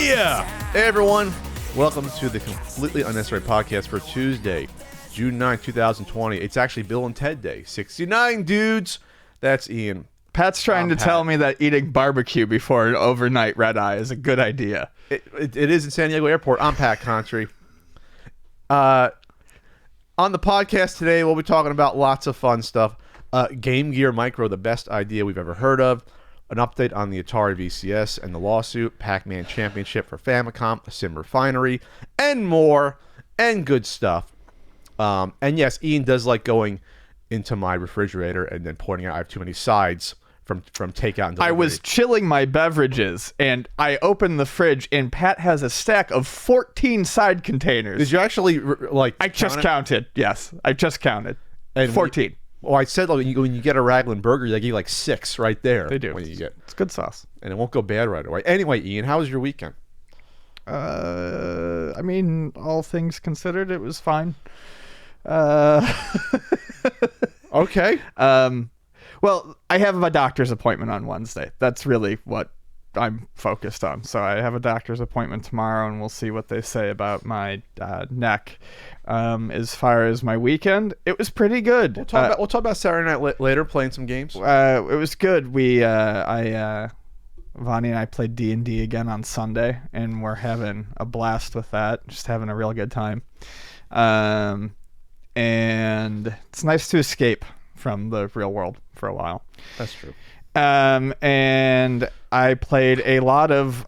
Yeah! Hey everyone, welcome to the Completely Unnecessary Podcast for Tuesday, June 9, 2020. It's actually Bill and Ted Day. 69 dudes. That's Ian. Pat's trying to tell me that eating barbecue before an overnight red eye is a good idea. It is in San Diego Airport. I'm Pat Contry. On the podcast today, we'll be talking about lots of fun stuff. Game Gear Micro, the best idea we've ever heard of. An update on the Atari VCS and the lawsuit, Pac-Man Championship for Famicom, a sim refinery, and more, and good stuff. And yes, Ian does like going into my refrigerator and then pointing out I have too many sides from takeout and delivery. I was chilling my beverages, and I opened the fridge, and Pat has a stack of 14 side containers. Did you actually, I just counted. Yes, I just counted. And 14. I said when you get a Raglan burger, they give you like 6 right there. They do. When you get, it's good sauce. And it won't go bad right away. Anyway, Ian, how was your weekend? I mean, all things considered, it was fine. Okay. Well, I have a doctor's appointment on Wednesday. That's really what I'm focused on. So I have a doctor's appointment tomorrow, and we'll see what they say about my neck. As far as my weekend, it was pretty good. We'll talk about Saturday night later, playing some games. It was good. Vonnie and I played D&D again on Sunday, and we're having a blast with that. Just having a real good time. And it's nice to escape from the real world for a while. That's true. And I played a lot of,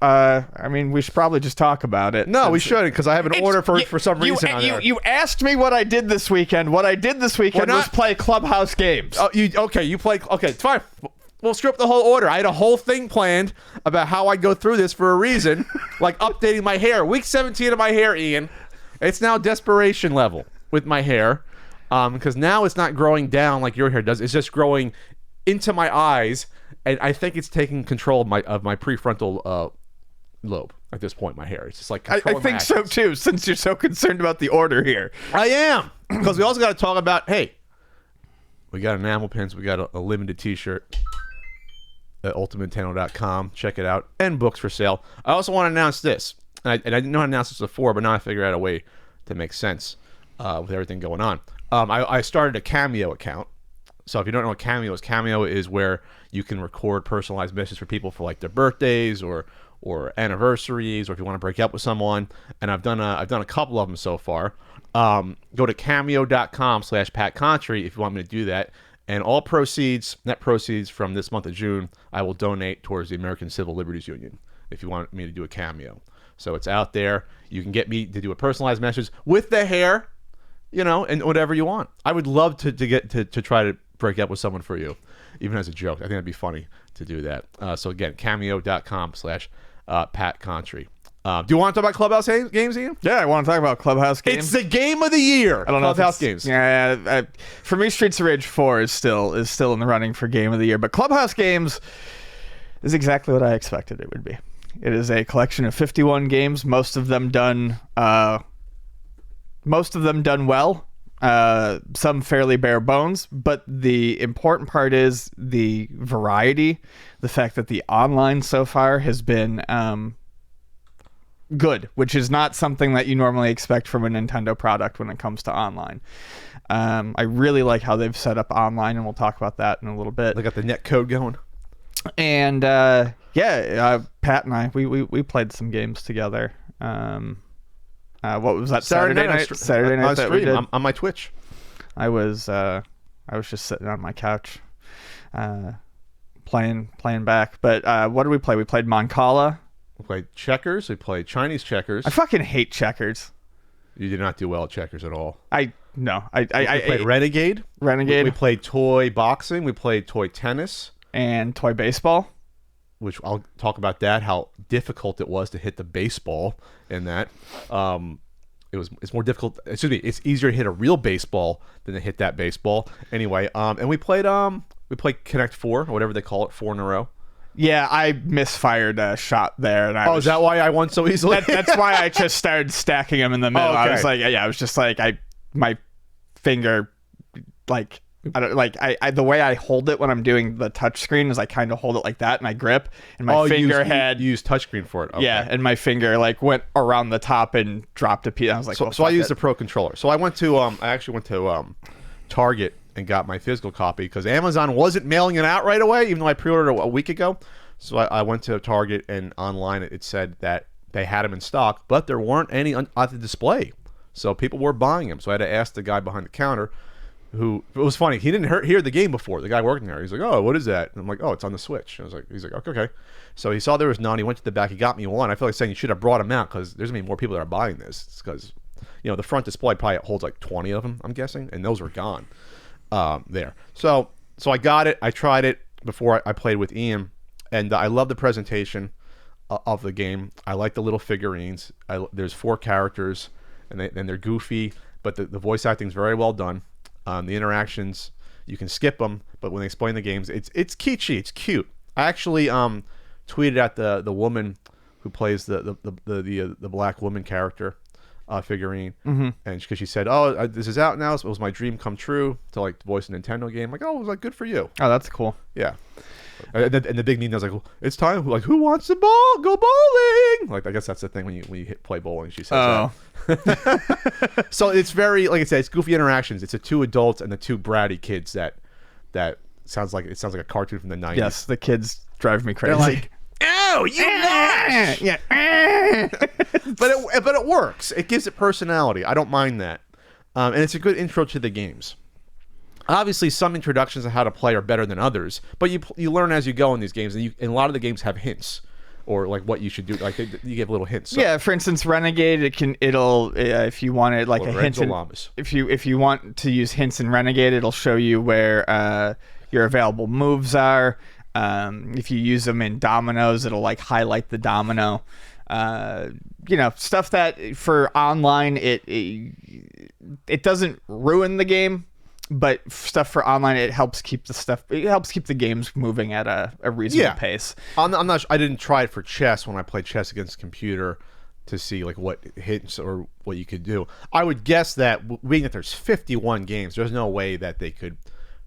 we should probably just talk about it. No, we shouldn't, because I have an order for some reason on there. You asked me what I did this weekend. What I did this weekend was play Clubhouse Games. Oh, you play, okay, it's fine. We'll screw up the whole order. I had a whole thing planned about how I'd go through this for a reason, like updating my hair. Week 17 of my hair, Ian. It's now desperation level with my hair, because now it's not growing down like your hair does. It's just growing into my eyes, and I think it's taking control of my prefrontal lobe at this point. My hair, it's just like I think so too. Since you're so concerned about the order here, I am, because we also got to talk about. Hey, we got enamel pins. We got a limited T-shirt at ultimatenintendo.com. Check it out, and books for sale. I also want to announce this, and I didn't know how to announce this before, but now I figured out a way to make sense with everything going on. I started a Cameo account. So if you don't know what Cameo is where you can record personalized messages for people for like their birthdays or anniversaries, or if you want to break up with someone. And I've done a couple of them so far. Go to cameo.com/PatContry if you want me to do that. And all net proceeds from this month of June, I will donate towards the American Civil Liberties Union if you want me to do a cameo. So it's out there. You can get me to do a personalized message with the hair, and whatever you want. I would love to try to break up with someone for you, even as a joke. I think it'd be funny to do that. So again, cameo.com/PatContry. Do you want to talk about Clubhouse Games, Ian? Yeah, I want to talk about Clubhouse Games. It's the game of the year. I don't know. Clubhouse Games. Yeah, for me, Streets of Rage 4 is still in the running for game of the year. But Clubhouse Games is exactly what I expected it would be. It is a collection of 51 games, most of them done well. Some fairly bare bones, but the important part is the variety, the fact that the online so far has been good, which is not something that you normally expect from a Nintendo product when it comes to online. I really like how they've set up online, and we'll talk about that in a little bit. They got the net code going. And Pat and I, we played some games together. What was that, Saturday night? Saturday night that we did. On my Twitch. I was just sitting on my couch, playing back. But what did we play? We played Moncala. We played checkers. We played Chinese checkers. I fucking hate checkers. You did not do well at checkers at all. I played Renegade. We played toy boxing. We played toy tennis and toy baseball. Which I'll talk about that, how difficult it was to hit the baseball in that. It's more difficult. Excuse me. It's easier to hit a real baseball than to hit that baseball. Anyway, and we played Connect 4, or whatever they call it, 4 in a row. Yeah, I misfired a shot there. And is that why I won so easily? That's why I just started stacking them in the middle. Oh, okay. I was like, my finger, like, I don't like I the way I hold it when I'm doing the touch screen is I kind of hold it like that and I grip and my finger you use touchscreen for it. Okay. Yeah, and my finger like went around the top and dropped a piece. I was like, so I used the Pro Controller. So I actually went to Target and got my physical copy because Amazon wasn't mailing it out right away, even though I pre-ordered it a week ago. So I went to Target and online it said that they had them in stock, but there weren't any on the display. So people were buying them. So I had to ask the guy behind the counter. Who it was funny. He didn't hear the game before. The guy working there. He's like, "Oh, what is that?" And I'm like, "Oh, it's on the Switch." And he's like, "Okay." So he saw there was none. He went to the back. He got me one. I feel like saying you should have brought him out because there's gonna be more people that are buying this. Because the front display probably holds like 20 of them. I'm guessing, and those were gone there. So I got it. I tried it before I played with Ian, and I love the presentation of the game. I like the little figurines. There's 4 characters, and they're goofy, but the voice acting is very well done. The interactions, you can skip them, but when they explain the games, it's kitschy, it's cute. I actually tweeted at the woman who plays the black woman character figurine, and because she said, "Oh, this is out now. So it was my dream come true to like voice a Nintendo game." Like, "Oh, it was like good for you." Oh, that's cool. Yeah. And the big Nina's like, well, "It's time. Like, who wants to go bowling?" Like, I guess that's the thing when you play bowling. She says that. So it's very, like I said, it's goofy interactions. It's the 2 adults and the 2 bratty kids that sounds like a cartoon from the 90s. Yes, the kids drive me crazy. They're like, "Oh, you mash!" Yeah. but it works. It gives it personality. I don't mind that, and it's a good intro to the games. Obviously, some introductions of how to play are better than others, but you learn as you go in these games, and a lot of the games have hints. Or like what you should do, like you give little hints. So. Yeah, for instance, Renegade, it'll if you want it like a hint. If you want to use hints in Renegade, it'll show you where your available moves are. If you use them in dominoes, it'll like highlight the domino. Stuff that for online it doesn't ruin the game. But stuff for online, it helps keep the games moving at a reasonable pace. I'm not. I didn't try it for chess when I played chess against a computer to see like what hints or what you could do. I would guess that being that there's 51 games, there's no way that they could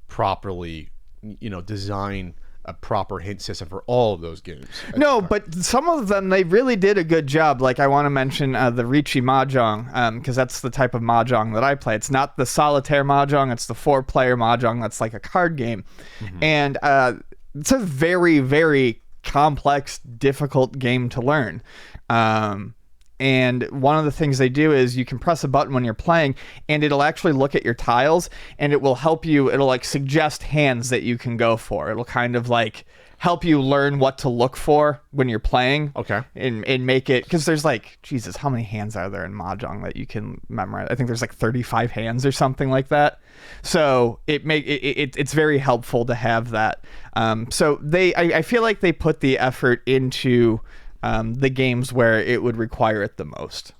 properly, design a proper hint system for all of those games. No, but some of them, they really did a good job. Like I want to mention the Riichi Mahjong, because that's the type of Mahjong that I play. It's not the solitaire Mahjong, it's the 4-player Mahjong that's like a card game. And it's a very, very complex, difficult game to learn. And one of the things they do is you can press a button when you're playing and it'll actually look at your tiles and it will help you. It'll like suggest hands that you can go for. It'll kind of like help you learn what to look for when you're playing. Okay. And make it, because there's like, Jesus, how many hands are there in Mahjong that you can memorize? I think there's like 35 hands or something like that. So it's very helpful to have that. So I feel like they put the effort into the games where it would require it the most.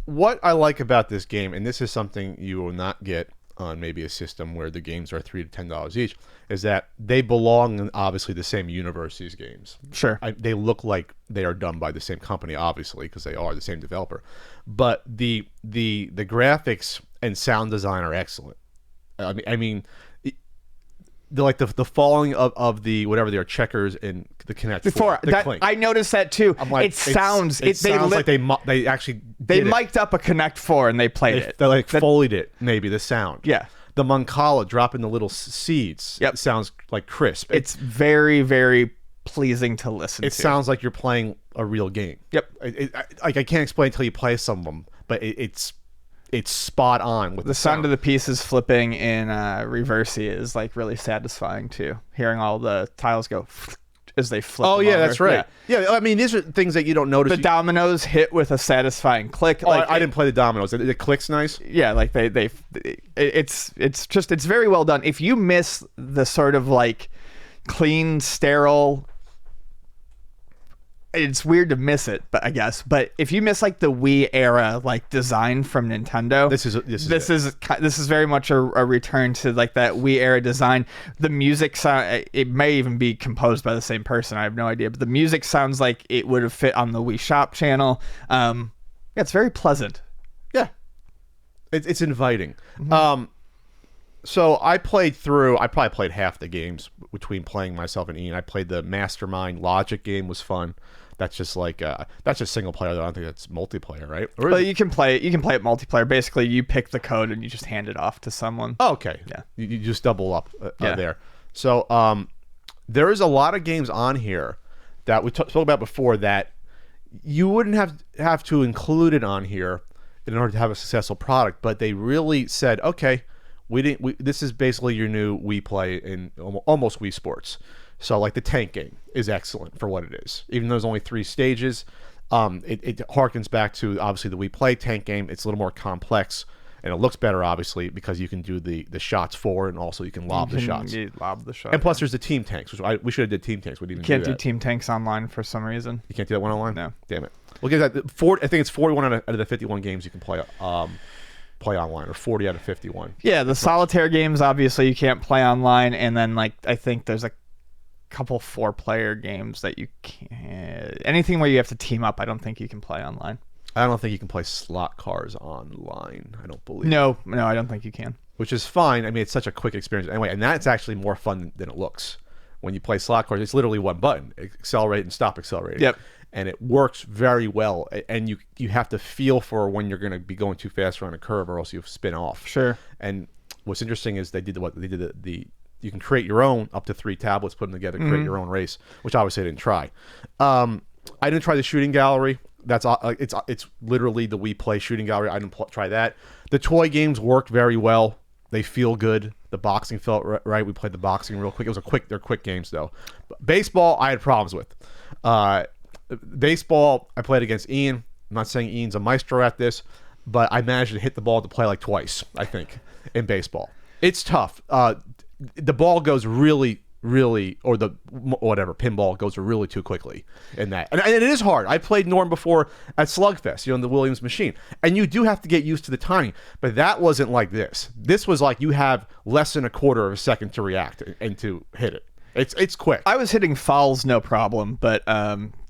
What I like about this game, and this is something you will not get on maybe a system where the games are $3 to $10 each, is that they belong in obviously the same universe, these games. Sure. They look like they are done by the same company, obviously, because they are the same developer. But the graphics and sound design are excellent. I mean the falling of the whatever they are, checkers and the Connect before the that clink. I noticed that too. Like, it sounds like they actually mic'd up a Connect 4 and they played it. They like folied it, maybe the sound. Yeah. The Mancala dropping the little seeds. Yep. Sounds like crisp. It's very, very pleasing to listen to. It sounds like you're playing a real game. Yep. I can't explain until you play some of them, but it's spot on with the sound of the pieces flipping in Reversi is like really satisfying too. Hearing all the tiles go as they flip. Oh yeah, that's right. Yeah, I mean these are things that you don't notice. The dominoes hit with a satisfying click. Oh, I didn't play the dominoes. It clicks nice. Yeah, like it's very well done. If you miss the sort of like clean, sterile. It's weird to miss it, but I guess. But if you miss like the Wii era like design from Nintendo, this is very much a return to like that Wii era design. The music sound, it may even be composed by the same person. I have no idea, but the music sounds like it would have fit on the Wii Shop channel. Yeah, it's very pleasant. Yeah, it's inviting. So I probably played half the games between playing myself and Ian. I played the Mastermind Logic game, was fun. That's just like that's just single player though. I don't think that's multiplayer, right? Or But you can play it multiplayer. Basically, you pick the code and you just hand it off to someone. oh, okay. Yeah. You just double up Yeah. there. So there is a lot of games on here that we spoke about before that you wouldn't have to include it on here in order to have a successful product, but they really said, okay, this is basically your new Wii Play in almost Wii Sports. So like the tank game is excellent for what it is, even though there's only 3 stages. It harkens back to obviously the Wii Play tank game. It's a little more complex, and it looks better obviously because you can do the shots forward, and also you can lob the shots. You lob the shot. And plus there's the team tanks, which we should have did team tanks. We didn't Can't do do that. team tanks online for some reason. You can't do that one online? No. Damn it. We'll get that. I think it's 41 out of the 51 games you can play online, or 40 out of 51. Yeah, the solitaire games obviously you can't play online, and then like I think there's a couple 4-player games that you can't. Anything where you have to team up, I don't think you can play online. I don't think you can play slot cars online. I don't believe. No, I don't think you can. Which is fine. I mean, it's such a quick experience anyway, and that's actually more fun than it looks. When you play slot cars, it's literally one button: accelerate and stop accelerating. Yep. And it works very well. And you have to feel for when you're going to be going too fast around a curve, or else you spin off. Sure. And what's interesting is they did the you can create your own up to 3 tablets, put them together, create your own race, which obviously I didn't try. I didn't try the shooting gallery. That's it's literally the Wii Play shooting gallery. I didn't try that. The toy games work very well. They feel good. The boxing felt right. We played the boxing real quick. They're quick games though. Baseball, I had problems with. Baseball, I played against Ian. I'm not saying Ian's a maestro at this, but I managed to hit the ball to play like twice, I think, in baseball. It's tough. The ball goes really, or the whatever pinball goes really too quickly in that, and it is hard. I played Norm before at Slugfest, in the Williams machine, and you do have to get used to the timing. But that wasn't like this. This was like you have less than a quarter of a second to react and to hit it. It's quick. I was hitting fouls no problem, but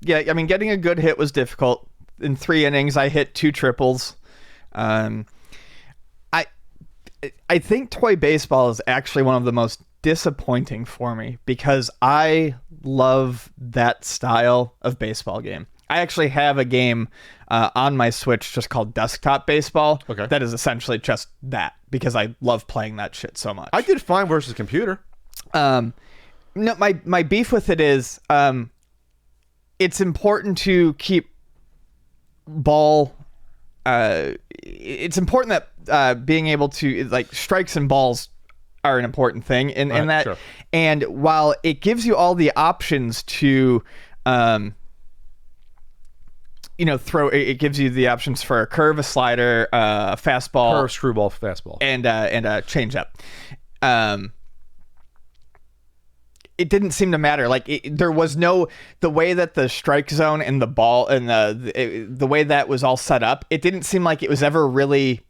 yeah, I mean getting a good hit was difficult. In 3 innings, I hit 2 triples. I think toy baseball is actually one of the most disappointing for me because I love that style of baseball game. I actually have a game on my Switch just called Desktop Baseball. Okay. That is essentially just that because I love playing that shit so much. I did fine versus computer. No, my beef with it is it's important to keep ball. It's important that being able to like strikes and balls are an important thing in that. Sure. And while it gives you all the options to throw, it gives you the options for a curve, a slider, a fastball, Curve, screwball, fastball, and a changeup. It didn't seem to matter. Like there was no the way that the strike zone and the ball and the way that was all set up. It didn't seem like it was ever really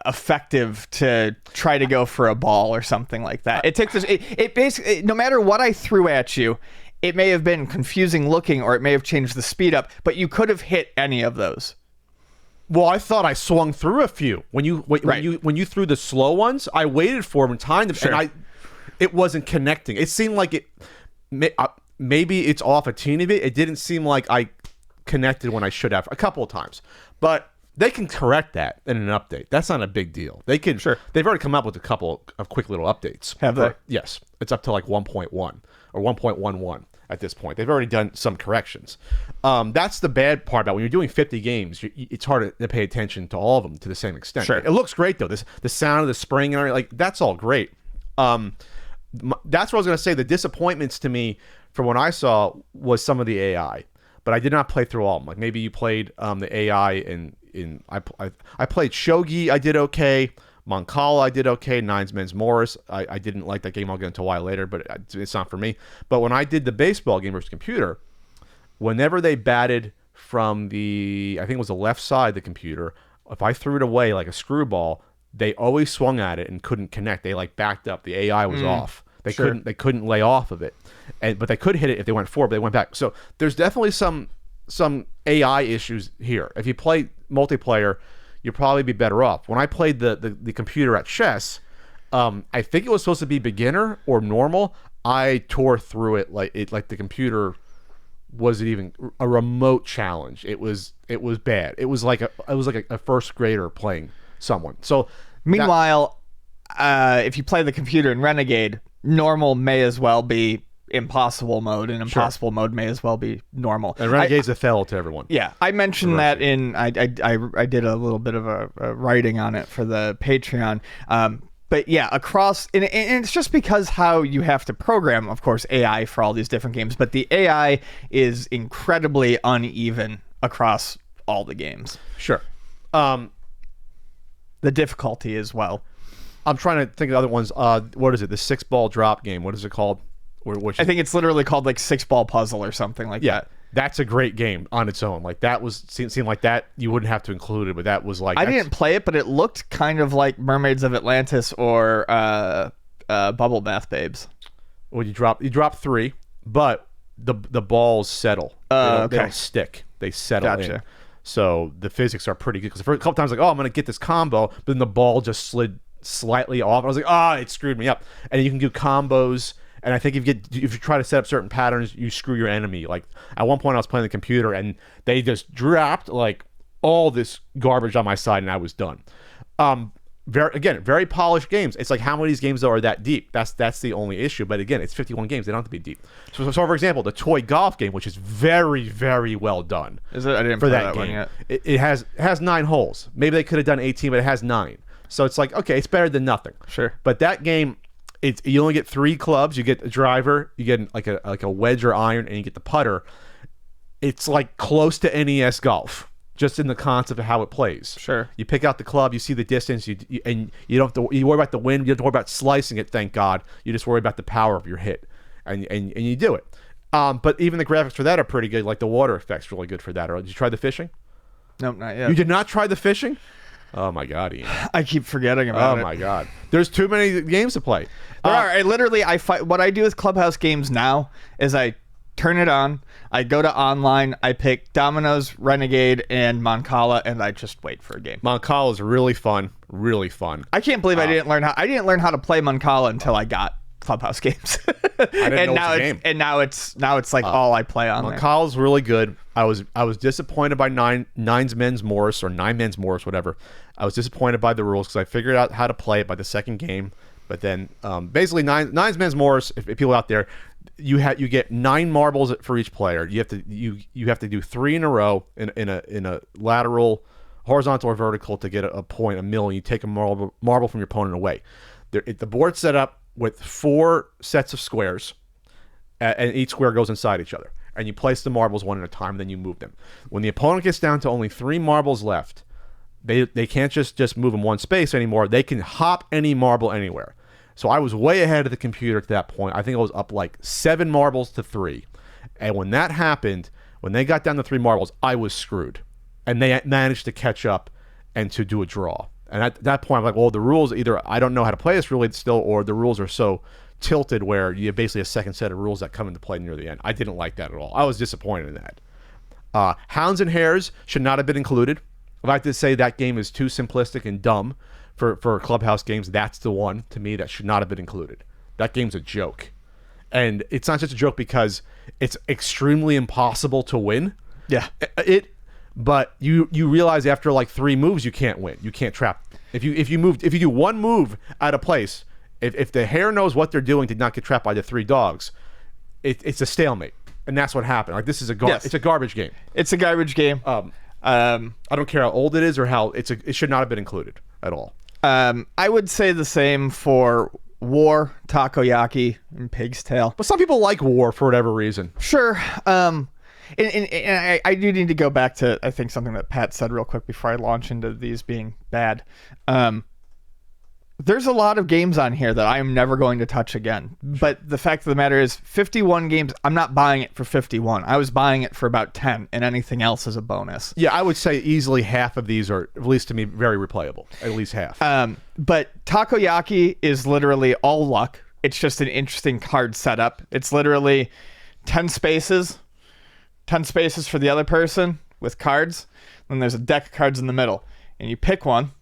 effective to try to go for a ball or something like that. It takes this. It basically no matter what I threw at you, it may have been confusing looking or it may have changed the speed up, but you could have hit any of those. Well, I thought I swung through a few. When you threw the slow ones, I waited for them and timed them, Sure. and it wasn't connecting. It seemed like it. Maybe it's off a teeny bit. It didn't seem like I connected when I should have a couple of times. But they can correct that in an update. That's not a big deal. They can. Sure. They've already come up with a couple of quick little updates. Have they? Yes. It's up to like 1.1 or 1.11 at this point. They've already done some corrections. That's the bad part about when you're doing 50 games. It's hard to pay attention to all of them to the same extent. Sure. It looks great though. The sound of the spring and everything, like that's all great. That's what I was going to say. The disappointments to me from what I saw was some of the AI, but I did not play through all of them. Like maybe you played the AI in I played Shogi. I did okay. Moncala, I did okay. Nines Men's Morris, I didn't like that game. I'll get into why later, but it's not for me. But when I did the baseball game versus computer, whenever they batted from I think it was the left side of the computer, if I threw it away like a screwball, they always swung at it and couldn't connect. They like backed up. The AI was off. They Sure. couldn't lay off of it, but they could hit it if they went forward. But they went back. So there's definitely some AI issues here. If you play multiplayer, you'll probably be better off. When I played the computer at chess, I think it was supposed to be beginner or normal. I tore through it like the computer wasn't even a remote challenge. It was bad. It was like a first grader playing someone. So meanwhile, if you play the computer in Renegade, normal may as well be impossible mode, and impossible mode may as well be normal. And Renegade's a fail to everyone. Yeah, I mentioned that in I did a little bit of a writing on it for the Patreon. But yeah, across and it's just because how you have to program, of course, AI for all these different games. But the AI is incredibly uneven across all the games. Sure. The difficulty as well. I'm trying to think of other ones. What is it? The 6-ball drop game. What is it called? I think it's literally called like 6-ball puzzle or something like that. That's a great game on its own. Like that seemed like that you wouldn't have to include it, but that was like I didn't play it, but it looked kind of like Mermaids of Atlantis or Bubble Bath Babes. Well, you drop 3, but the balls settle. They don't stick. They settle in. So the physics are pretty good. Because the first couple times, like, I'm gonna get this combo, but then the ball just slid slightly off. I was like, it screwed me up. And you can do combos. And I think if you try to set up certain patterns, you screw your enemy. Like at one point, I was playing the computer, and they just dropped like all this garbage on my side, and I was done. Very polished games. It's like how many of these games though are that deep? That's the only issue. But again, it's 51 games. They don't have to be deep. So for example, the toy golf game, which is very, very well done. Is it? I didn't play that one yet. It has 9 holes. Maybe they could have done 18, but it has 9. So it's like, okay, it's better than nothing. Sure. But that game. You only get 3 clubs. You get a driver, you get like a wedge or iron, and you get the putter. It's like close to NES golf, just in the concept of how it plays. Sure. You pick out the club, you see the distance, and you don't have to. You worry about the wind. You don't have to worry about slicing it. Thank God. You just worry about the power of your hit, and you do it. But even the graphics for that are pretty good. Like the water effects, really good for that. Did you try the fishing? Nope, not yet. You did not try the fishing? Oh my God, Ian. I keep forgetting about it. Oh my God. There's too many games to play. What I do with Clubhouse Games now is I turn it on, I go to online, I pick Dominoes, Renegade, and Mancala, and I just wait for a game. Mancala is really fun. Really fun. I can't believe I didn't learn how to play Mancala until I got Clubhouse Games. I didn't know it was a game. And now it's like all I play on there. Mancala's really good. I was disappointed by Nine's Men's Morris or 9 Men's Morris, whatever. I was disappointed by the rules because I figured out how to play it by the second game. But then basically Nine's Men's Morris, if people out there, you get 9 marbles for each player. You have to do 3 in a row in a lateral, horizontal or vertical to get a point, a mill, and you take a marble from your opponent away. The board's set up with 4 sets of squares, and each square goes inside each other. And you place the marbles one at a time, then you move them. When the opponent gets down to only 3 marbles left, they can't just move in one space anymore. They can hop any marble anywhere. So I was way ahead of the computer at that point. I think I was up like 7 marbles to 3. And when that happened, when they got down to 3 marbles, I was screwed. And they managed to catch up and to do a draw. And at that point, I'm like, well, the rules, either I don't know how to play this really still, or the rules are so tilted where you have basically a second set of rules that come into play near the end. I didn't like that at all. I was disappointed in that. Hounds and Hares should not have been included. I'd like to say that game is too simplistic and dumb for Clubhouse Games. That's the one, to me, that should not have been included. That game's a joke. And it's not just a joke because it's extremely impossible to win. Yeah. But you realize after like 3 moves you can't win. You can't trap. If you do one move out of place, if the hare knows what they're doing to not get trapped by the 3 dogs, it's a stalemate. And that's what happened. Like this is it's a garbage game. It's a garbage game. I don't care how old it is or how it should not have been included at all. I would say the same for War, Takoyaki, and Pig's Tail. But some people like War for whatever reason. Sure. And I do need to go back to, I think, something that Pat said real quick before I launch into these being bad. There's a lot of games on here that I am never going to touch again. But the fact of the matter is, 51 games, I'm not buying it for 51. I was buying it for about 10, and anything else is a bonus. Yeah, I would say easily half of these are, at least to me, very replayable. At least half. But Takoyaki is literally all luck. It's just an interesting card setup. It's literally 10 spaces for the other person with cards. Then there's a deck of cards in the middle. And you pick one,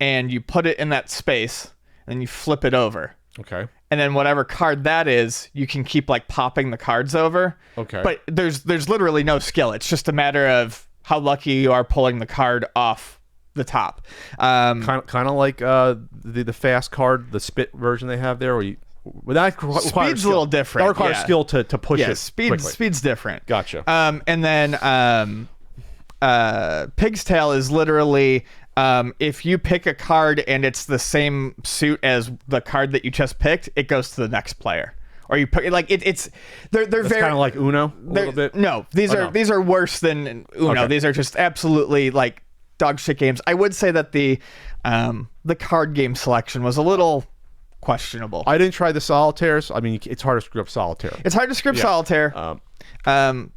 and you put it in that space, and you flip it over. Okay. And then whatever card that is, you can keep like popping the cards over. Okay. But there's literally no skill. It's just a matter of how lucky you are pulling the card off the top. Kind of like the fast card, the spit version they have there, where you. Well, that speed's a little different. That requires skill to push it. Speed's different. Gotcha. And then Pig's Tail is literally if you pick a card and it's the same suit as the card that you just picked, it goes to the next player. Or you put like they're very kind of like Uno a little bit. No, these are worse than Uno. Okay. These are just absolutely like dog shit games. I would say that the card game selection was a little questionable. I didn't try the solitaires. I mean, it's hard to screw up solitaire. It's hard to screw up solitaire.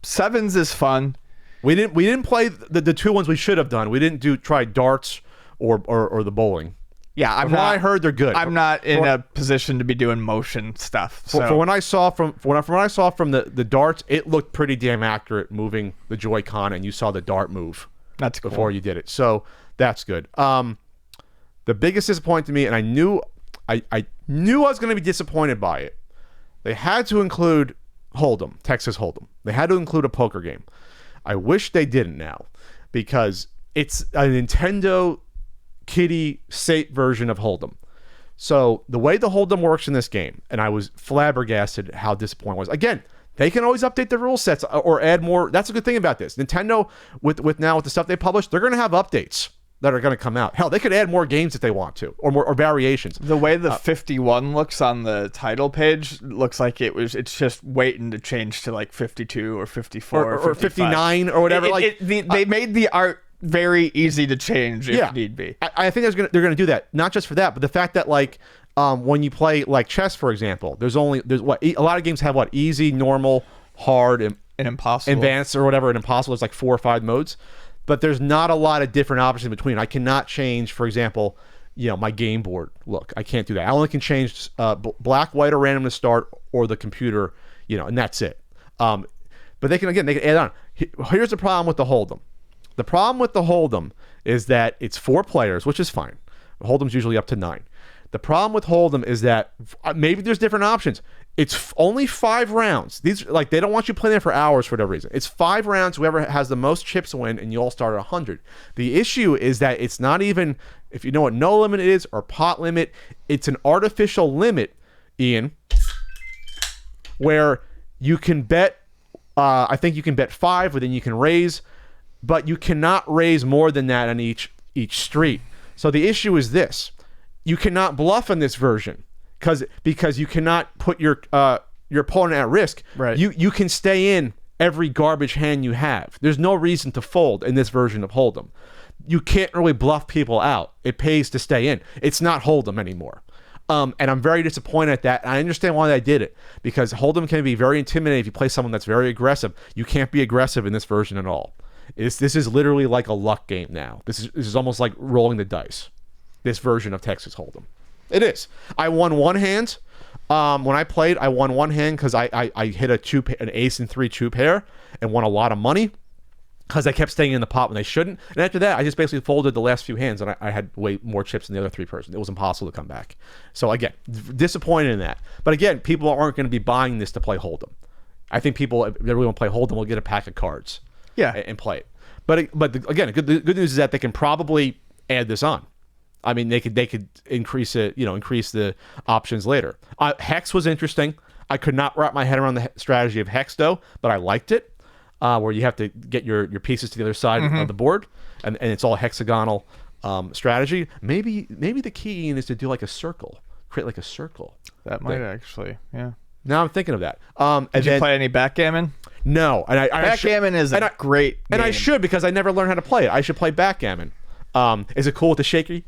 Sevens is fun. We didn't play the two ones we should have done. We didn't try darts or the bowling. Yeah, I heard they're good. I'm not in a position to be doing motion stuff. So. For when I saw from the darts, it looked pretty damn accurate moving the Joy-Con, and you saw the dart move. That's cool. Before you did it, so that's good. The biggest disappointment to me, and I knew I was going to be disappointed by it. They had to include Hold'em, Texas Hold'em. They had to include a poker game. I wish they didn't now, because it's a Nintendo kiddie safe version of Hold'em. So the way the Hold'em works in this game, and I was flabbergasted how disappointed I was. Again, they can always update the rule sets or add more. That's a good thing about this. Nintendo, with the stuff they publish, they're going to have updates that are going to come out. Hell, they could add more games if they want to, or variations. The way the 51 looks on the title page looks like it's just waiting to change to like 52 or 54 or 59 or whatever. They made the art very easy to change if need be. I think they're going to do that, not just for that, but the fact that like when you play like chess, for example, there's a lot of games have easy, normal, hard, and impossible, advanced, or whatever. And impossible is like 4 or 5 modes. But there's not a lot of different options in between. I cannot change, for example, my game board look. I can't do that. I only can change black, white, or random to start, or the computer, and that's it. But they can add on. Here's the problem with the Hold'em. The problem with the Hold'em is that it's 4 players, which is fine. Hold'em's usually up to 9. The problem with Hold'em is that maybe there's different options. It's only 5 rounds. These they don't want you playing there for hours for whatever reason. It's 5 rounds. Whoever has the most chips win, and you all start at 100. The issue is that it's not even, if you know what no limit is or pot limit, it's an artificial limit, Ian, where you can bet. I think you can bet 5, but then you can raise, but you cannot raise more than that on each street. So the issue is this: you cannot bluff in this version. Because you cannot put your opponent at risk. Right. You can stay in every garbage hand you have. There's no reason to fold in this version of Hold'em. You can't really bluff people out. It pays to stay in. It's not Hold'em anymore. And I'm very disappointed at that. I understand why they did it, because Hold'em can be very intimidating if you play someone that's very aggressive. You can't be aggressive in this version at all. This is literally like a luck game now. This is almost like rolling the dice. This version of Texas Hold'em. It is. I won 1 hand. When I played, I won 1 hand because I hit an ace and 3 2 pair and won a lot of money because I kept staying in the pot when they shouldn't. And after that, I just basically folded the last few hands, and I had way more chips than the other 3 person. It was impossible to come back. So again, disappointed in that. But again, people aren't going to be buying this to play Hold'em. I think people, if they really want to play Hold'em, will get a pack of cards, and play it. But again, the good news is that they can probably add this on. I mean, they could increase it, increase the options later. Hex was interesting. I could not wrap my head around the strategy of Hex, though, but I liked it, where you have to get your pieces to the other side of the board, and it's all hexagonal strategy. Maybe the key, Ian, is to do like a circle, create like a circle. That might actually, yeah. Now I'm thinking of that. Did you play any backgammon? No, and backgammon is a great game. And I should, because I never learned how to play it. I should play backgammon. Is it cool with the shaker?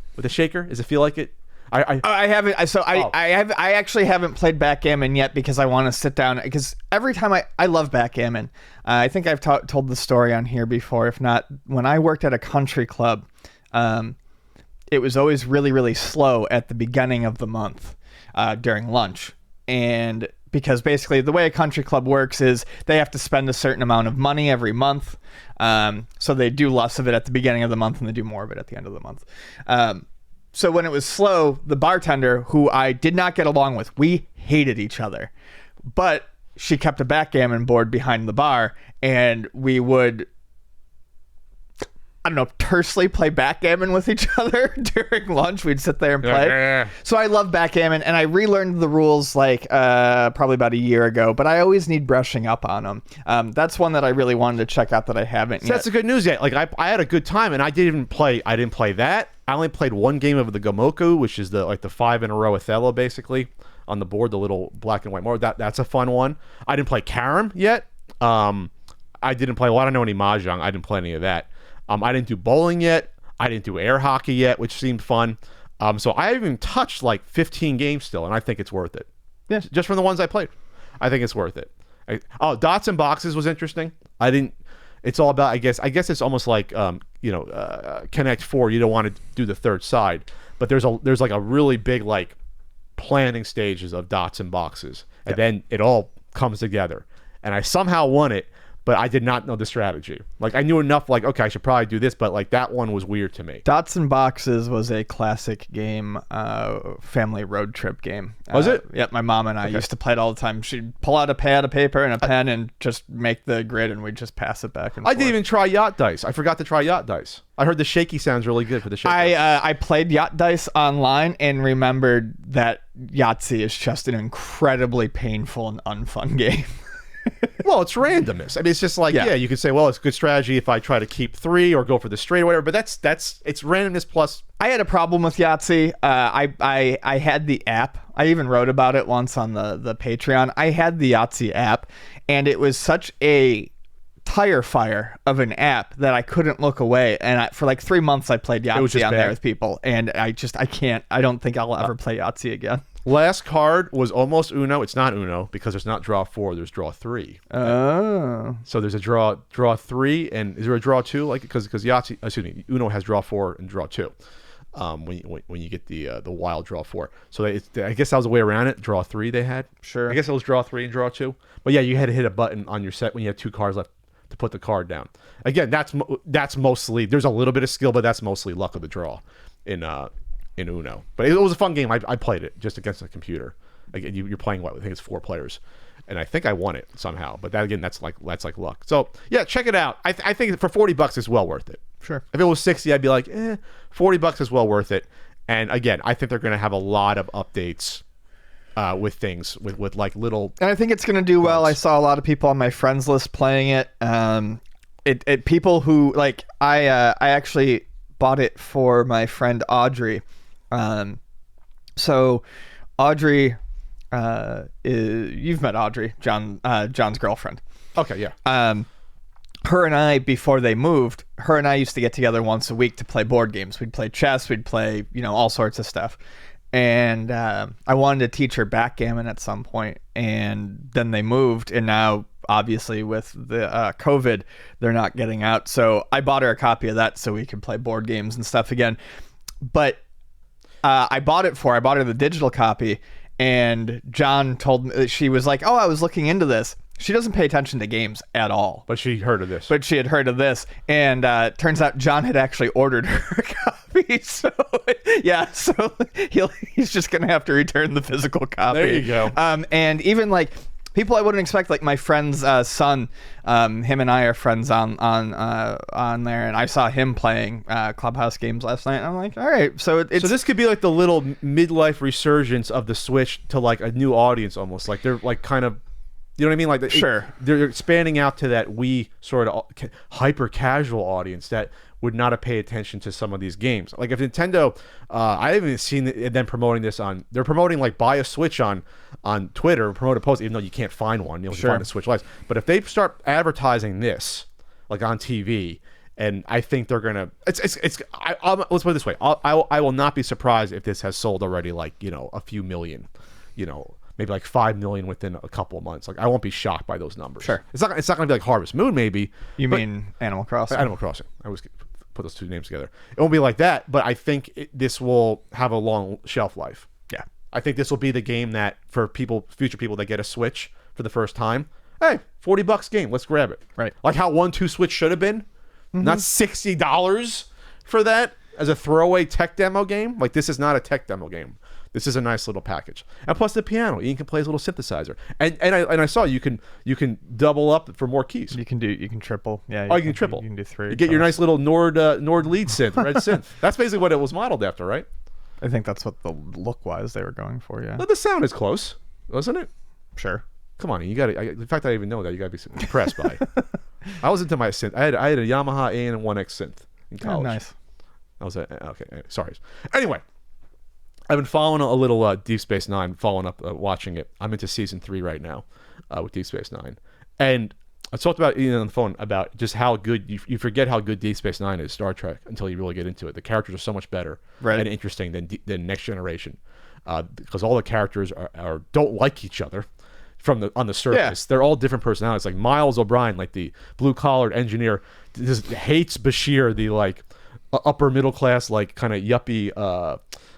Does it feel like it? I haven't. So I actually haven't played backgammon yet, because I want to sit down, because every time I love backgammon. I think I've told the story on here before. If not, when I worked at a country club, it was always really, really slow at the beginning of the month during lunch, and because basically the way a country club works is they have to spend a certain amount of money every month. So they do less of it at the beginning of the month and they do more of it at the end of the month. So when it was slow, the bartender, who I did not get along with, we hated each other. But she kept a backgammon board behind the bar, and we would, I don't know, tersely play backgammon with each other during lunch. We'd sit there and play. Yeah. So I love backgammon, and I relearned the rules like probably about a year ago, but I always need brushing up on them. That's one that I really wanted to check out that I haven't yet. That's the good news. Yet, like I had a good time, and I didn't play that. I only played one game of the Gomoku, which is the 5 in a row Othello, basically on the board, the little black and white board. That's a fun one. I didn't play Carom yet. I didn't play. Well, I don't know any mahjong. I didn't play any of that. I didn't do bowling yet. I didn't do air hockey yet, which seemed fun. So I haven't even touched like 15 games still, and I think it's worth it. Yeah. Just from the ones I played, I think it's worth it. Dots and boxes was interesting. I didn't. It's all about. I guess it's almost like Connect 4. You don't want to do the third side, but there's like a really big like planning stages of dots and boxes, and then it all comes together. And I somehow won it. But I did not know the strategy. Like, I knew enough, like, okay, I should probably do this, but, like, that one was weird to me. Dots and Boxes was a classic game, family road trip game. Was it? Yep, my mom and I used to play it all the time. She'd pull out a pad of paper and a pen and just make the grid, and we'd just pass it back and forth. I didn't even try Yacht Dice. I forgot to try Yacht Dice. I heard the shaky sounds really good for the shaky. I played Yacht Dice online and remembered that Yahtzee is just an incredibly painful and unfun game. Well, it's randomness. I mean, it's just like, yeah, you could say, well, it's a good strategy if I try to keep 3 or go for the straight or whatever, but it's randomness plus. I had a problem with Yahtzee. I had the app. I even wrote about it once on the Patreon. I had the Yahtzee app, and it was such a tire fire of an app that I couldn't look away. And for like 3 months, I played Yahtzee on there with people, and I can't. I don't think I'll ever play Yahtzee again. Last card was almost Uno. It's not Uno because there's not draw 4. There's draw 3. Oh. So there's a draw 3, and is there a draw 2? Like because Yahtzee, excuse me, Uno has draw 4 and draw 2. When you get the wild draw 4. So I guess that was a way around it. Draw 3 they had. Sure. I guess it was draw 3 and draw 2. But yeah, you had to hit a button on your set when you had 2 cards left to put the card down. Again, that's mostly, there's a little bit of skill, but that's mostly luck of the draw in Uno. But it was a fun game. I played it just against the computer. Again, you're playing I think it's 4 players, and I think I won it somehow. But that again, that's like luck. So yeah, check it out. I think for $40 it's well worth it. Sure. If it was $60, I'd be like, $40 is well worth it. And again, I think they're going to have a lot of updates with things with like little. And I think it's going to do well. I saw a lot of people on my friends list playing it. It people who like I actually bought it for my friend Audrey. So Audrey, you've met Audrey, John's girlfriend. Okay, yeah. Her and I, before they moved, her and I used to get together once a week to play board games. We'd play chess, we'd play, all sorts of stuff. And I wanted to teach her backgammon at some point, and then they moved, and now obviously with the COVID, they're not getting out. So I bought her a copy of that so we could play board games and stuff again. But I bought her the digital copy, and John told me, she was like, oh, I was looking into this. She doesn't pay attention to games at all. But she heard of this. But she had heard of this, and turns out John had actually ordered her a copy. So yeah, so he's just gonna have to return the physical copy. There you go. And even like people I wouldn't expect, like my friend's son, him and I are friends on there, and I saw him playing Clubhouse Games last night. And I'm like, all right, so this could be like the little midlife resurgence of the Switch to like a new audience, almost like they're like kind of. You know what I mean? Like sure, they're expanding out to that Wii sort of hyper casual audience that would not have paid attention to some of these games. Like if Nintendo, I haven't even seen them promoting this on. They're promoting like buy a Switch on Twitter, promote a post, even though you can't find one. You can find a Switch Lite. But if they start advertising this like on TV, and I think they're gonna. Let's put it this way. I will not be surprised if this has sold already like a few million. Maybe like 5 million within a couple of months. Like I won't be shocked by those numbers. Sure, it's not going to be like Harvest Moon, maybe. You mean Animal Crossing? Animal Crossing. I always put those two names together. It won't be like that, but I think this will have a long shelf life. Yeah, I think this will be the game that for future people that get a Switch for the first time. Hey, $40 game, let's grab it. Right, like how 1-2 Switch should have been, not $60 for that. as a throwaway tech demo game, like this is not a tech demo game. This is a nice little package. And plus the piano, Ian can play his little synthesizer. And I saw you can double up for more keys. You can triple. Yeah. You can triple. You can do 3. You get your nice little Nord lead synth, red synth. That's basically what it was modeled after, right? I think that's what the look-wise they were going for, yeah. But the sound is close, wasn't it? Sure. Come on, you got to. The fact that I even know that, you got to be impressed by. I was into my synth. I had a Yamaha AN1X synth in college. Oh, nice. I was okay. Sorry. Anyway, I've been following a little Deep Space Nine, following up, watching it. I'm into season 3 right now with Deep Space Nine, and I talked about Ian on the phone about just how good you forget how good Deep Space Nine is, Star Trek, until you really get into it. The characters are so much better and interesting than Next Generation, because all the characters don't like each other on the surface. They're all different personalities. Like Miles O'Brien, like the blue collared engineer, just hates Bashir, the like upper middle class, like kind of yuppie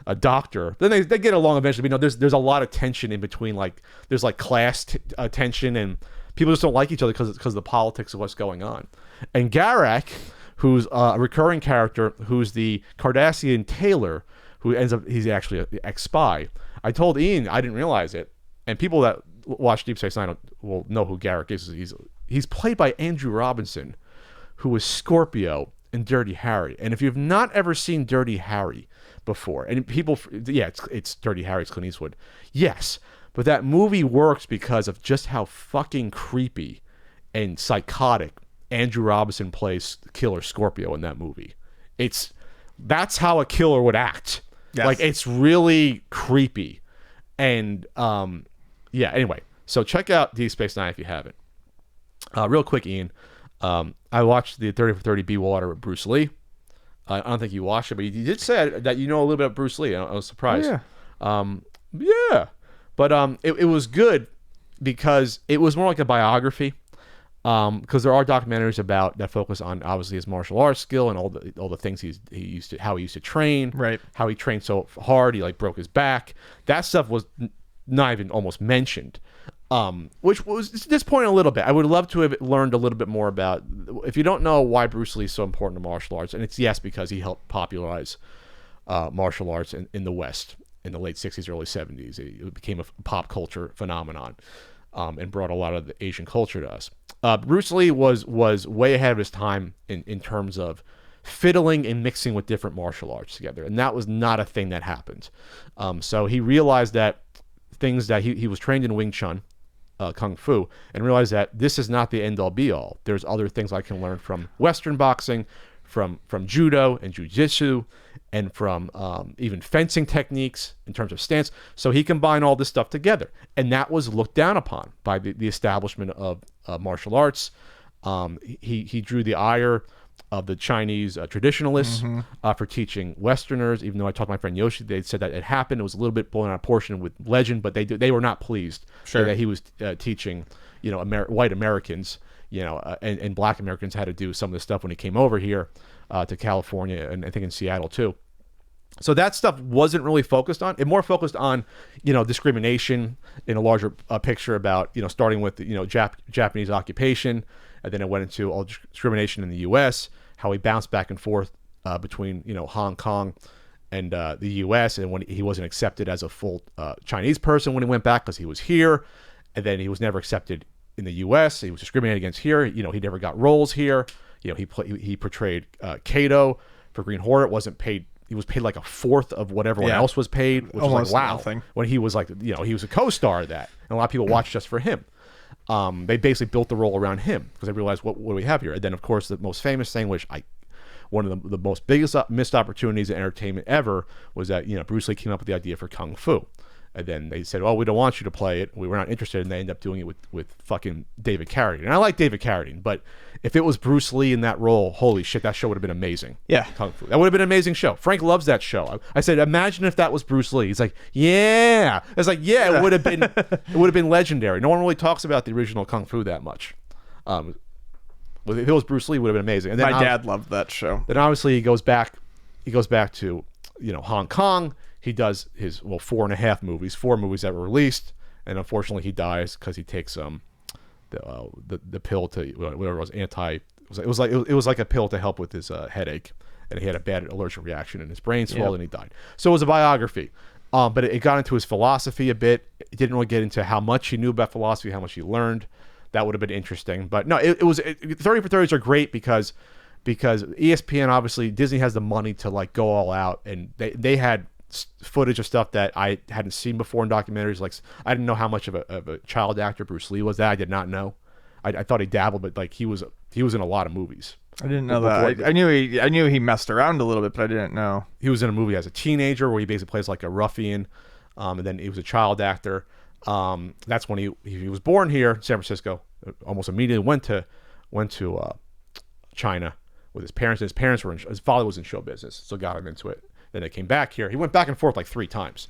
a doctor. Then they get along eventually. But, there's a lot of tension in between. Like there's like class tension, and people just don't like each other because of the politics of what's going on. And Garak, who's a recurring character, who's the Cardassian tailor, who ends up he's actually an ex-spy. I told Ian I didn't realize it, and people that watch Deep Space Nine will know who Garak is. He's played by Andrew Robinson, who was Scorpio in Dirty Harry. And if you've not ever seen Dirty Harry before, and people, it's Dirty Harry, it's Clint Eastwood. Yes, but that movie works because of just how fucking creepy and psychotic Andrew Robinson plays Killer Scorpio in that movie. That's how a killer would act. Yes. Like, it's really creepy. And anyway, so check out Deep Space Nine if you haven't. Real quick, Ian, I watched the 30 for 30 Be Water with Bruce Lee. I don't think you watched it, but you did say that you know a little bit of Bruce Lee. I was surprised. Oh, yeah. But it was good because it was more like a biography. Because there are documentaries that focus on obviously his martial arts skill and all the things how he used to train, right? How he trained so hard, he like broke his back. That stuff was not even almost mentioned, which was disappointing a little bit. I would love to have learned a little bit more about. If you don't know why Bruce Lee is so important to martial arts, and it's because he helped popularize martial arts in the West in the late 60s, early 70s. It became a pop culture phenomenon. And brought a lot of the Asian culture to us. Bruce Lee was way ahead of his time in terms of fiddling and mixing with different martial arts together, and that was not a thing that happened. So he realized that things that he was trained in Wing Chun, Kung Fu, and realized that this is not the end-all be-all. There's other things I can learn from Western boxing, from judo and jiu-jitsu, and from even fencing techniques in terms of stance. So he combined all this stuff together. And that was looked down upon by the establishment of martial arts. He drew the ire of the Chinese traditionalists for teaching Westerners. Even though I talked to my friend Yoshi, they said that it happened. It was a little bit blown out of proportion with legend, but they were not pleased that he was teaching white Americans, and black Americans how to do some of the stuff when he came over here to California, and I think in Seattle too. So that stuff wasn't really focused on. It more focused on, discrimination in a larger picture about, starting with, Japanese occupation, and then it went into all discrimination in the U.S., how he bounced back and forth between, Hong Kong and the U.S., and when he wasn't accepted as a full Chinese person when he went back because he was here, and then he was never accepted in the U.S. He was discriminated against here. He never got roles here. He portrayed Kato for Green Hornet. Wasn't paid. He was paid like a fourth of what everyone else was paid, which was like wow. Nothing. When he was like, he was a co-star of that, and a lot of people watched just for him. They basically built the role around him because they realized what do we have here. And then of course the most famous thing, which one of the most biggest missed opportunities in entertainment ever, was that Bruce Lee came up with the idea for Kung Fu. And then they said, "Oh, we don't want you to play it. We were not interested." And they ended up doing it with fucking David Carradine. And I like David Carradine, but if it was Bruce Lee in that role, holy shit, that show would have been amazing. Yeah, Kung Fu. That would have been an amazing show. Frank loves that show. I said, imagine if that was Bruce Lee. He's like, yeah. It's like, yeah, it would have been. It would have been legendary. No one really talks about the original Kung Fu that much. If it was Bruce Lee, it would have been amazing. And then my dad loved that show. Then obviously he goes back to Hong Kong. He does his 4.5 movies, 4 movies that were released, and unfortunately he dies because he takes the pill to whatever it was it was like a pill to help with his headache, and he had a bad allergic reaction, and his brain swelled, and he died. So it was a biography, but it got into his philosophy a bit. It didn't really get into how much he knew about philosophy, how much he learned. That would have been interesting, but no, it was 30 for 30s are great because ESPN, obviously Disney has the money to like go all out, and they had footage of stuff that I hadn't seen before in documentaries. Like I didn't know how much of a child actor Bruce Lee was. That I did not know. I thought he dabbled, but like he was in a lot of movies. I didn't know that. I knew he messed around a little bit, but I didn't know he was in a movie as a teenager where he basically plays like a ruffian, and then he was a child actor. That's when he was born here, San Francisco. Almost immediately went to China with his parents. His father was in show business, so got him into it. Then they came back here. He went back and forth like 3 times.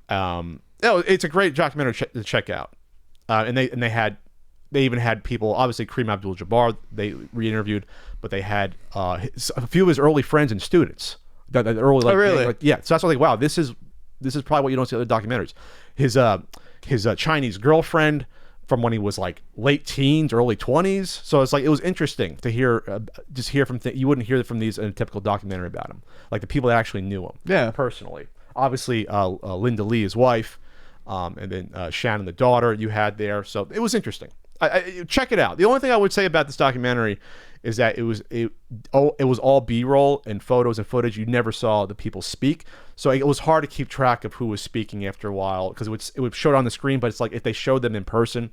It's a great documentary to check out. And they even had people, obviously Kareem Abdul-Jabbar, they re-interviewed, but they had a few of his early friends and students. That early, like, really? Yeah. So that's why I was like, wow, this is probably what you don't see in other documentaries. His Chinese girlfriend from when he was like late teens, early 20s. So it's like, it was interesting to hear from you wouldn't hear from these in a typical documentary about him, like the people that actually knew him personally. Obviously Linda Lee, his wife, and then Shannon, the daughter you had there. So it was interesting. Check it out. The only thing I would say about this documentary is that it was all B-roll and photos and footage. You never saw the people speak, so it was hard to keep track of who was speaking after a while, because it would show it on the screen, but it's like if they showed them in person,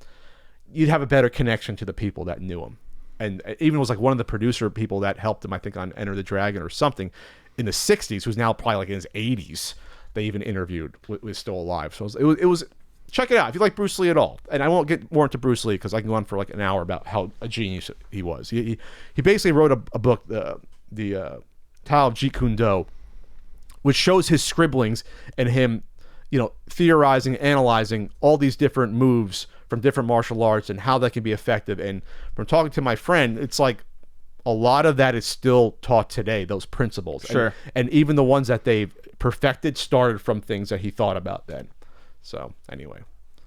you'd have a better connection to the people that knew him. And even was like one of the producer people that helped him, I think, on Enter the Dragon or something in the 60s, who's now probably like in his 80s. They even interviewed, was still alive. So it was check it out if you like Bruce Lee at all. And I won't get more into Bruce Lee because I can go on for like an hour about how a genius he was. He basically wrote a book, the Tao of Jeet Kune Do, which shows his scribblings and him, theorizing, analyzing all these different moves from different martial arts and how that can be effective. And from talking to my friend, it's like a lot of that is still taught today, those principles. Sure. And even the ones that they've perfected started from things that he thought about then. So anyway,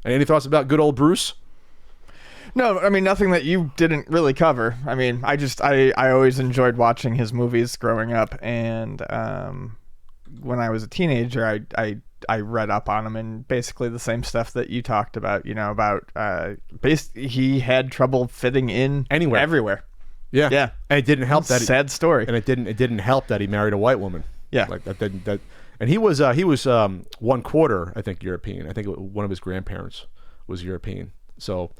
and any thoughts about good old Bruce? No, I mean, nothing that you didn't really cover. I mean, I always enjoyed watching his movies growing up, and when I was a teenager, I read up on him, and basically the same stuff that you talked about, he had trouble fitting in everywhere. Yeah. And it didn't help sad story. And it didn't help that he married a white woman. Yeah. Like that and he was 1/4, I think, European. I think one of his grandparents was European. So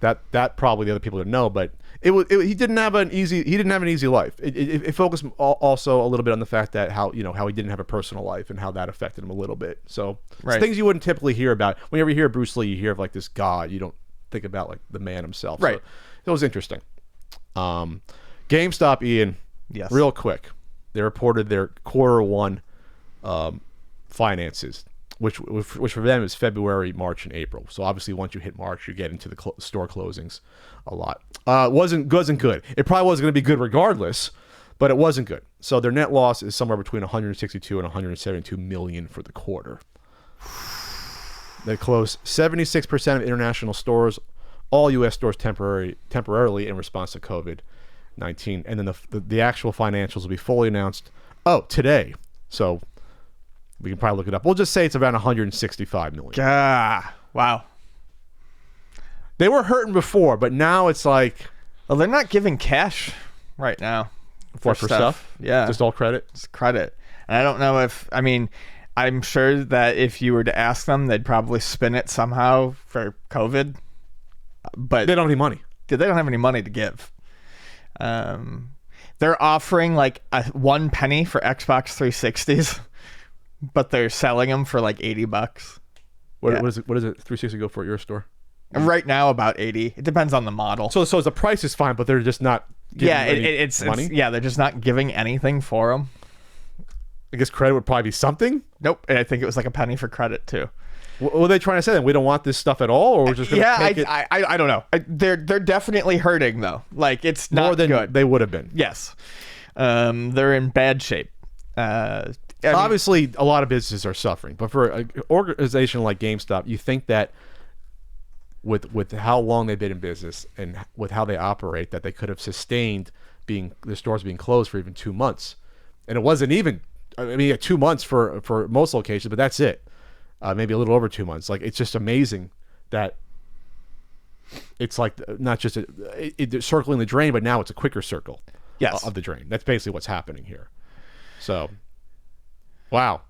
that probably the other people didn't know, but he didn't have an easy life. It focused also a little bit on the fact that how he didn't have a personal life and how that affected him a little bit. So it's things you wouldn't typically hear about. Whenever you hear Bruce Lee, you hear of like this god. You don't think about like the man himself. Right. So it was interesting. GameStop, Ian. Yes. Real quick, they reported their Q1 finances, which for them is February, March, and April. So obviously, once you hit March, you get into the store closings a lot. Wasn't good. It probably wasn't going to be good regardless, but it wasn't good. So their net loss is somewhere between 162 and 172 million for the quarter. They closed 76% of international stores, all U.S. stores temporarily in response to COVID-19, and then the actual financials will be fully announced today. So we can probably look it up. We'll just say it's around 165 million. Wow. They were hurting before, but now it's like, well, they're not giving cash right now for stuff. Yeah, just all credit. It's credit. And I don't know I'm sure that if you were to ask them, they'd probably spin it somehow for COVID. But they don't have any money. They don't have any money to give. They're offering like 1 penny for Xbox 360s, but they're selling them for like $80. What is it? What does it 360 go for at your store? Right now, about 80. It depends on the model. So the price is fine, but they're just not giving it's money. They're just not giving anything for them. I guess credit would probably be something. Nope, and I think it was like a penny for credit too. What were they trying to say then? We don't want this stuff at all, or we're just going to take it? I don't know. They're definitely hurting though. Like it's not more than good. They would have been. Yes, they're in bad shape. Obviously, a lot of businesses are suffering, but for an organization like GameStop, you think that with how long they've been in business and with how they operate, that they could have sustained the stores being closed for even 2 months. And it wasn't even, I mean, 2 months for most locations, but that's it. Maybe a little over 2 months. Like, it's just amazing that it's like not just it's circling the drain, but now it's a quicker circle of the drain. That's basically what's happening here. So, wow.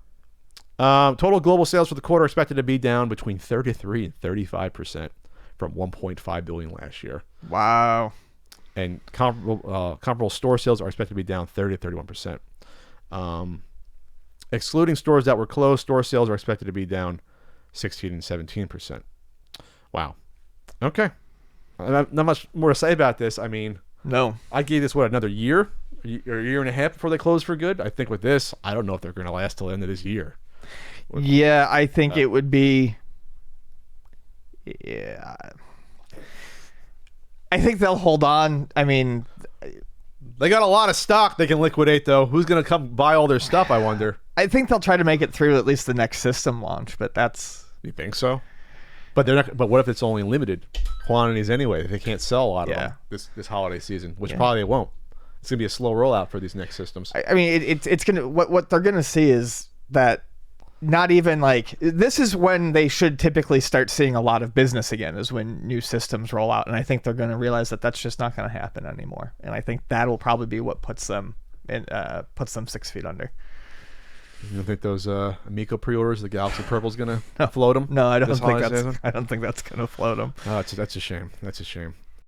Total global sales for the quarter are expected to be down between 33 and 35% from 1.5 billion last year. Wow. And comparable store sales are expected to be down 30 to 31%. Excluding stores that were closed, store sales are expected to be down 16 and 17%. Wow. Okay. Not much more to say about this. I mean, no. I gave this, another year? Or a year and a half before they close for good? I think with this, I don't know if they're going to last till the end of this year. Yeah, I think it would be... Yeah. I think they'll hold on. I mean... They got a lot of stock they can liquidate, though. Who's going to come buy all their stuff, I wonder? I think they'll try to make it through at least the next system launch, but that's... You think so? But they're not. But what if it's only limited quantities anyway? They can't sell a lot of them this holiday season, which probably it won't. It's going to be a slow rollout for these next systems. I mean, it's going to... What they're going to see is that not even like... This is when they should typically start seeing a lot of business again, is when new systems roll out. And I think they're going to realize that that's just not going to happen anymore. And I think that'll probably be what puts them 6 feet under. You don't think those Amico pre-orders, the Galaxy Purple, is going to float them? No, I don't think that's going to float them. Oh, that's a shame. That's a shame.